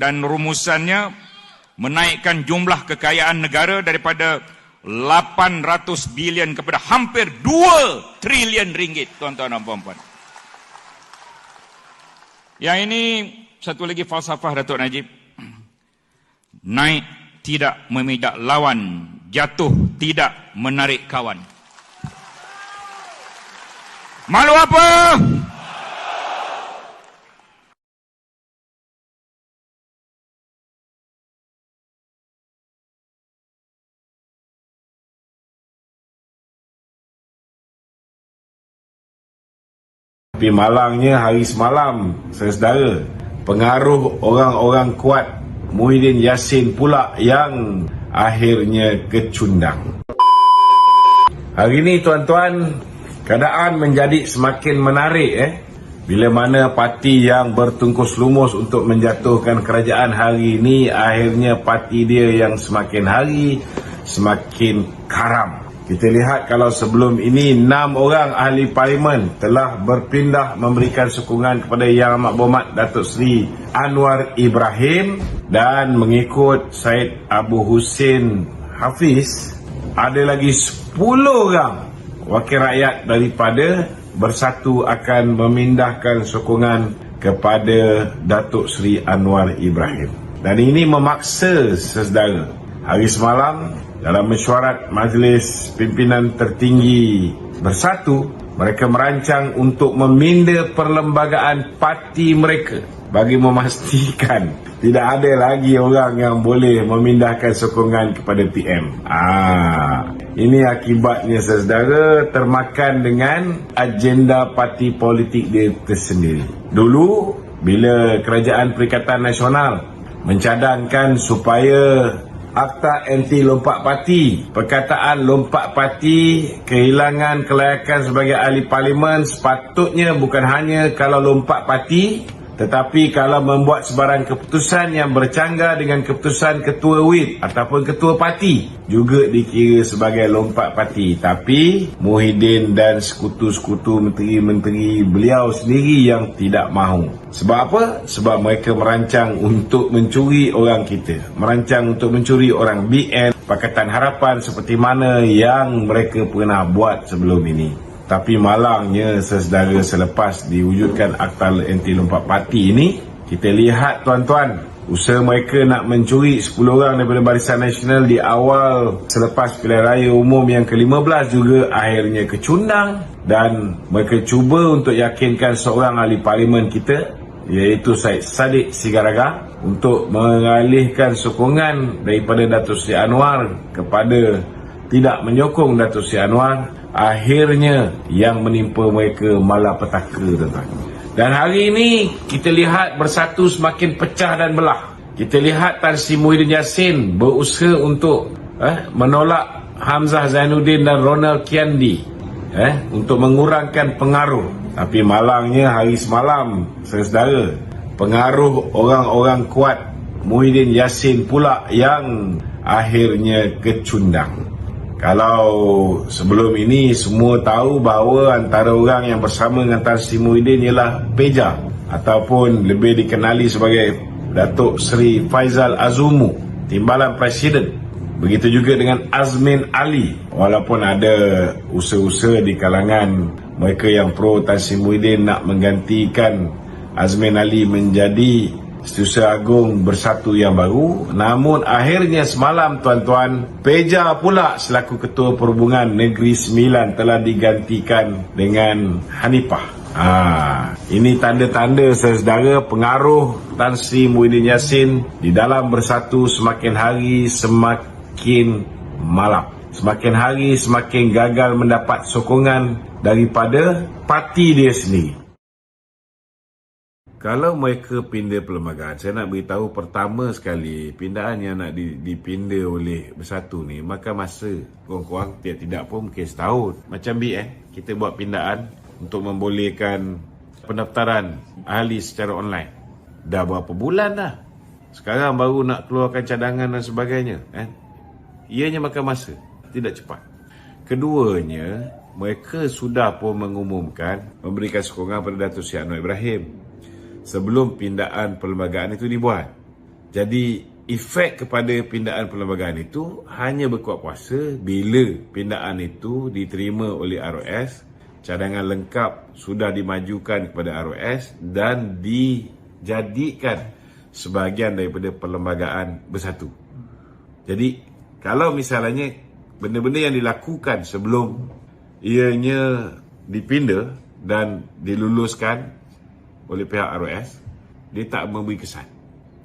dan rumusannya menaikkan jumlah kekayaan negara daripada 800 bilion kepada hampir 2 trilion ringgit, tuan-tuan dan puan-puan. Yang ini satu lagi falsafah Datuk Najib. Naik tidak memijak lawan, jatuh tidak menarik kawan. Malu apa? Tapi malangnya hari semalam, saudara, pengaruh orang-orang kuat Muhyiddin Yassin pula yang akhirnya kecundang. Hari ini tuan-tuan, keadaan menjadi semakin menarik bila mana parti yang bertungkus lumus untuk menjatuhkan kerajaan hari ini, akhirnya parti dia yang semakin hari semakin karam. Kita lihat kalau sebelum ini 6 orang ahli parlimen telah berpindah memberikan sokongan kepada Yang Amat Berhormat Datuk Seri Anwar Ibrahim, dan mengikut Syed Abu Hussein Hafiz ada lagi 10 orang wakil rakyat daripada Bersatu akan memindahkan sokongan kepada Datuk Seri Anwar Ibrahim. Dan ini memaksa saudara. Hari semalam dalam mesyuarat Majlis Pimpinan Tertinggi Bersatu, mereka merancang untuk meminda perlembagaan parti mereka bagi memastikan tidak ada lagi orang yang boleh memindahkan sokongan kepada PM. Ini akibatnya saudara, termakan dengan agenda parti politik dia tersendiri. Dulu bila Kerajaan Perikatan Nasional mencadangkan supaya Akta Anti Lompat Parti, perkataan lompat parti, kehilangan kelayakan sebagai ahli parlimen sepatutnya bukan hanya kalau lompat parti, tetapi kalau membuat sebarang keputusan yang bercanggah dengan keputusan ketua WIP ataupun ketua parti juga dikira sebagai lompat parti. Tapi Muhyiddin dan sekutu-sekutu menteri-menteri beliau sendiri yang tidak mahu. Sebab apa? Sebab mereka merancang untuk mencuri orang kita, merancang untuk mencuri orang BN, Pakatan Harapan seperti mana yang mereka pernah buat sebelum ini. Tapi malangnya saudara, selepas diwujudkan Akta Anti Lompat Parti ini, kita lihat tuan-tuan, usaha mereka nak mencuri 10 orang daripada Barisan Nasional di awal selepas pilihan raya umum yang ke-15 juga akhirnya kecundang. Dan mereka cuba untuk yakinkan seorang ahli parlimen kita, iaitu Syed Saddiq Sigaraga, untuk mengalihkan sokongan daripada Datuk Seri Anwar kepada tidak menyokong Datuk Seri Anwar. Akhirnya yang menimpa mereka malapetaka, tuan-tuan. Dan hari ini kita lihat Bersatu semakin pecah dan belah. Kita lihat Tan Sri Muhyiddin Yassin berusaha untuk menolak Hamzah Zainuddin dan Ronald Kiandi untuk mengurangkan pengaruh. Tapi malangnya hari semalam, saudara, pengaruh orang-orang kuat Muhyiddin Yassin pula yang akhirnya kecundang. Kalau sebelum ini semua tahu bahawa antara orang yang bersama dengan Tan Sri Muhyiddin ialah Peja, ataupun lebih dikenali sebagai Datuk Seri Faizal Azumu, Timbalan Presiden. Begitu juga dengan Azmin Ali. Walaupun ada usaha-usaha di kalangan mereka yang pro Tan Sri Muhyiddin nak menggantikan Azmin Ali menjadi Setiausaha Agung Bersatu yang baru, namun akhirnya semalam tuan-tuan, Peja pula selaku Ketua Perhubungan Negeri Sembilan telah digantikan dengan Hanifah. Ini tanda-tanda saudara pengaruh Tan Sri Muhyiddin Yassin di dalam Bersatu semakin hari semakin malap. Semakin hari semakin gagal mendapat sokongan daripada parti dia sendiri. Kalau mereka pindah perlembagaan, saya nak beritahu pertama sekali, pindahan yang nak dipindah oleh Bersatu ni makan masa. Kurang-kurang tidak pun mungkin setahun. Macam kita buat pindahan untuk membolehkan pendaftaran ahli secara online. Dah berapa bulan dah. Sekarang baru nak keluarkan cadangan dan sebagainya. Ianya makan masa, tidak cepat. Keduanya, mereka sudah pun mengumumkan memberikan sokongan pada Datuk Seri Anwar Ibrahim sebelum pindahan perlembagaan itu dibuat. Jadi efek kepada pindaan perlembagaan itu hanya berkuat kuasa bila pindaan itu diterima oleh ROS, cadangan lengkap sudah dimajukan kepada ROS dan dijadikan sebahagian daripada perlembagaan bersatu. Jadi kalau misalnya benda-benda yang dilakukan sebelum ianya dipinda dan diluluskan oleh pihak ROS, dia tak memberi kesan.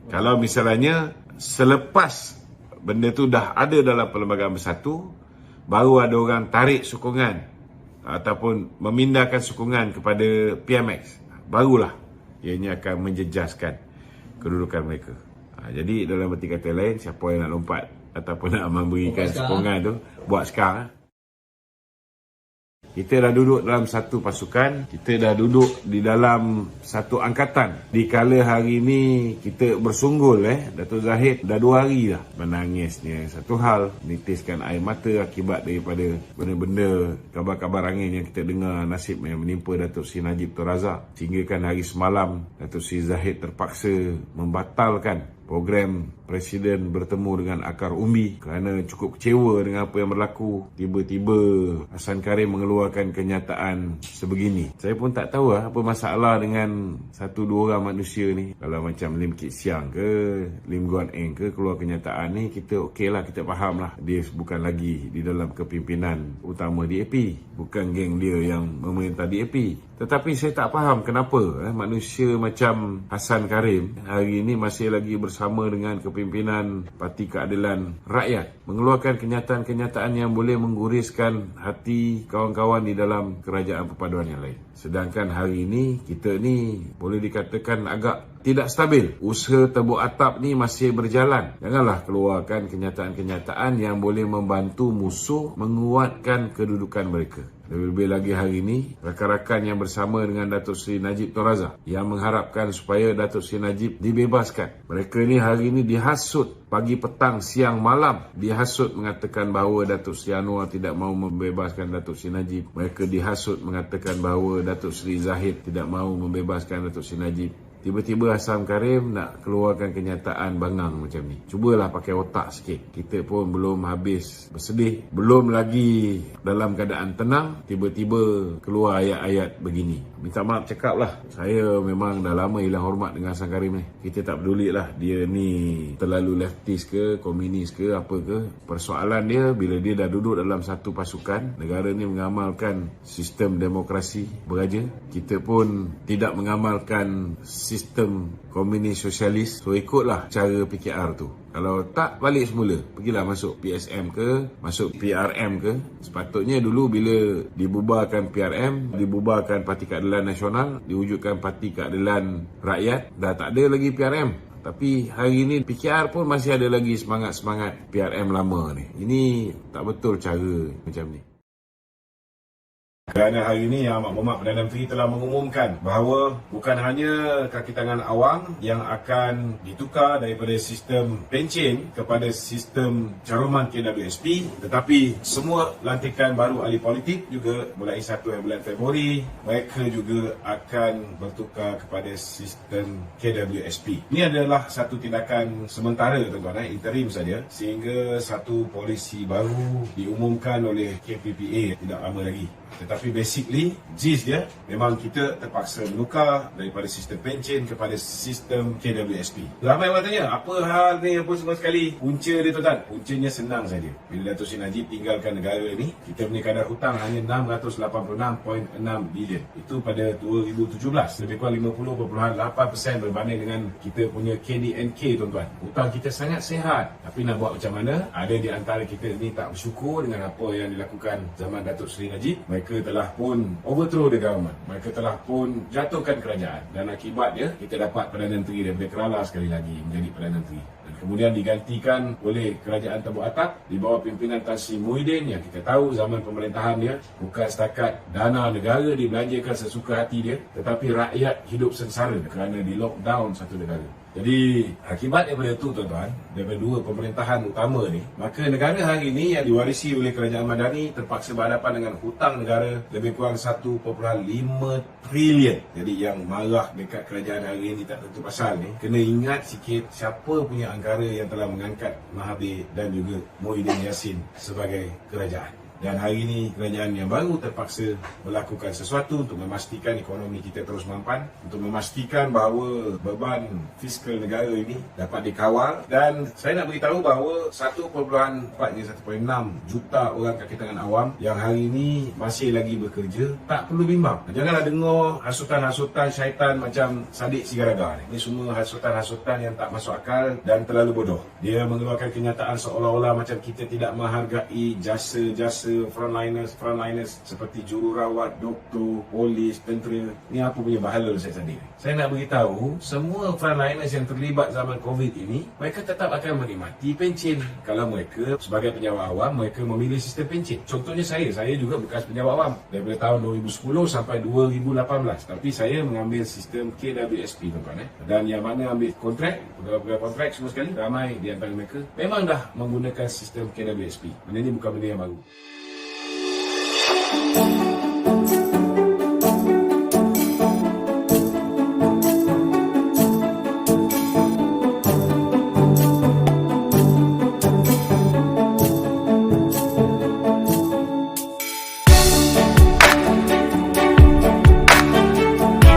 Kalau misalnya selepas benda tu dah ada dalam perlembagaan bersatu, baru ada orang tarik sokongan ataupun memindahkan sokongan kepada PMX, barulah ianya akan menjejaskan kedudukan mereka. Jadi dalam erti kata lain, siapa yang nak lompat ataupun nak memberikan sokongan tu, buat sekarang. Kita dah duduk dalam satu pasukan, kita dah duduk di dalam satu angkatan. Di kala hari ini kita bersunggul, Datuk Zahid dah 2 hari dah menangisnya. Satu hal, nitiskan air mata akibat daripada benda-benda, kabar-kabar angin yang kita dengar nasib yang menimpa Datuk Seri Najib Tun Razak. Sehingga kan hari semalam Datuk Seri Zahid terpaksa membatalkan program Presiden bertemu dengan akar umbi kerana cukup kecewa dengan apa yang berlaku. Tiba-tiba Hassan Karim mengeluarkan kenyataan sebegini. Saya pun tak tahu apa masalah dengan 1-2 orang manusia ni. Kalau macam Lim Kit Siang ke, Lim Guan Eng ke keluar kenyataan ni, kita okey lah, kita faham lah. Dia bukan lagi di dalam kepimpinan utama DAP. Bukan geng dia yang memerintah DAP. Tetapi saya tak faham kenapa manusia macam Hassan Karim hari ini masih lagi bersama dengan kepimpinan Parti Keadilan Rakyat mengeluarkan kenyataan-kenyataan yang boleh mengguriskan hati kawan-kawan di dalam kerajaan perpaduan yang lain. Sedangkan hari ini kita ni boleh dikatakan agak tidak stabil. Usaha tebuk atap ni masih berjalan. Janganlah keluarkan kenyataan-kenyataan yang boleh membantu musuh menguatkan kedudukan mereka. Lebih-lebih lagi hari ini, rakan-rakan yang bersama dengan Datuk Seri Najib Tun Razak yang mengharapkan supaya Datuk Seri Najib dibebaskan. Mereka ni hari ini dihasut pagi, petang, siang, malam. Dihasut mengatakan bahawa Datuk Seri Anwar tidak mahu membebaskan Datuk Seri Najib. Mereka dihasut mengatakan bahawa Datuk Seri Zahid tidak mahu membebaskan Datuk Seri Najib. Tiba-tiba Hassan Karim nak keluarkan kenyataan bangang macam ni. Cubalah pakai otak sikit. Kita pun belum habis bersedih, belum lagi dalam keadaan tenang, tiba-tiba keluar ayat-ayat begini. Minta maaf cakap lah, saya memang dah lama hilang hormat dengan Hassan Karim ni. Kita tak peduli lah dia ni terlalu leftist ke, komunis ke, apa ke. Persoalan dia bila dia dah duduk dalam satu pasukan, negara ni mengamalkan sistem demokrasi beraja. Kita pun tidak mengamalkan sistem komunis sosialis. So ikutlah cara PKR tu. Kalau tak, balik semula. Pergilah masuk PSM ke, masuk PRM ke. Sepatutnya dulu bila dibubarkan PRM, dibubarkan Parti Keadilan Nasional, diwujudkan Parti Keadilan Rakyat, dah tak ada lagi PRM. Tapi hari ini PKR pun masih ada lagi semangat-semangat PRM lama ni. Ini tak betul cara macam ni. Kerana hari ini Yang Amat Berhormat Perdana Menteri telah mengumumkan bahawa bukan hanya kaki tangan awang yang akan ditukar daripada sistem pencen kepada sistem caruman KWSP, tetapi semua lantikan baru ahli politik juga mulai 1 bulan Februari mereka juga akan bertukar kepada sistem KWSP. Ini adalah satu tindakan sementara tuan-tuan, interim saja, sehingga satu polisi baru diumumkan oleh KPPA tidak lama lagi. Tetapi basically, gist dia memang kita terpaksa menukar daripada sistem pencen kepada sistem KWSP. Ramai orang tanya, apa hal ni, apa semua sekali? Punca dia tuan-tuan, puncanya senang saja. Bila Datuk Seri Najib tinggalkan negara ni, kita punya kadar hutang hanya 686.6 bilion. Itu pada 2017, lebih kurang 50.8% berbanding dengan kita punya KDNK tuan-tuan. Hutang kita sangat sihat. Tapi nak buat macam mana? Ada di antara kita ni tak bersyukur dengan apa yang dilakukan zaman Datuk Seri Najib. Mereka telah pun overthrow the government. Mereka telah pun jatuhkan kerajaan. Dan akibatnya, kita dapat Perdana Menteri daripada Kerala sekali lagi menjadi Perdana Menteri. Dan kemudian digantikan oleh kerajaan tebuk atap di bawah pimpinan Tan Sri Muhyiddin yang kita tahu zaman pemerintahan dia bukan setakat dana negara dibelanjakan sesuka hati dia, tetapi rakyat hidup sengsara kerana di lockdown satu negara. Jadi akibat daripada itu tuan-tuan, daripada dua pemerintahan utama ni, maka negara hari ini yang diwarisi oleh kerajaan Madani terpaksa berhadapan dengan hutang negara lebih kurang 1.5 trilion. Jadi yang marah dekat kerajaan hari ini tak tentu pasal ni, kena ingat sikit siapa punya angkara yang telah mengangkat Mahathir dan juga Muhyiddin Yassin sebagai kerajaan. Dan hari ini kerajaan yang baru terpaksa melakukan sesuatu untuk memastikan ekonomi kita terus mampan, untuk memastikan bahawa beban fiskal negara ini dapat dikawal. Dan saya nak beritahu bahawa 1.4 hingga 1.6 juta orang kaki tangan awam yang hari ini masih lagi bekerja tak perlu bimbang. Janganlah dengar hasutan-hasutan syaitan macam Sadiq Sigaraga ni. Ini semua hasutan-hasutan yang tak masuk akal dan terlalu bodoh. Dia mengeluarkan kenyataan seolah-olah macam kita tidak menghargai jasa-jasa frontliners seperti jururawat, doktor, polis, tentera. Ni apa punya bahala saya tadi. Saya nak beritahu, semua frontliners yang terlibat zaman COVID ini, mereka tetap akan menikmati pencen. Kalau mereka sebagai penjawat awam, mereka memilih sistem pencen. Contohnya saya juga bekas penjawat awam daripada tahun 2010 sampai 2018. Tapi saya mengambil sistem KWSP tuan-tuan. Dan yang mana ambil kontrak, pegawai kontrak semua sekali, ramai di antara mereka memang dah menggunakan sistem KWSP. Benda ni bukan benda yang baru.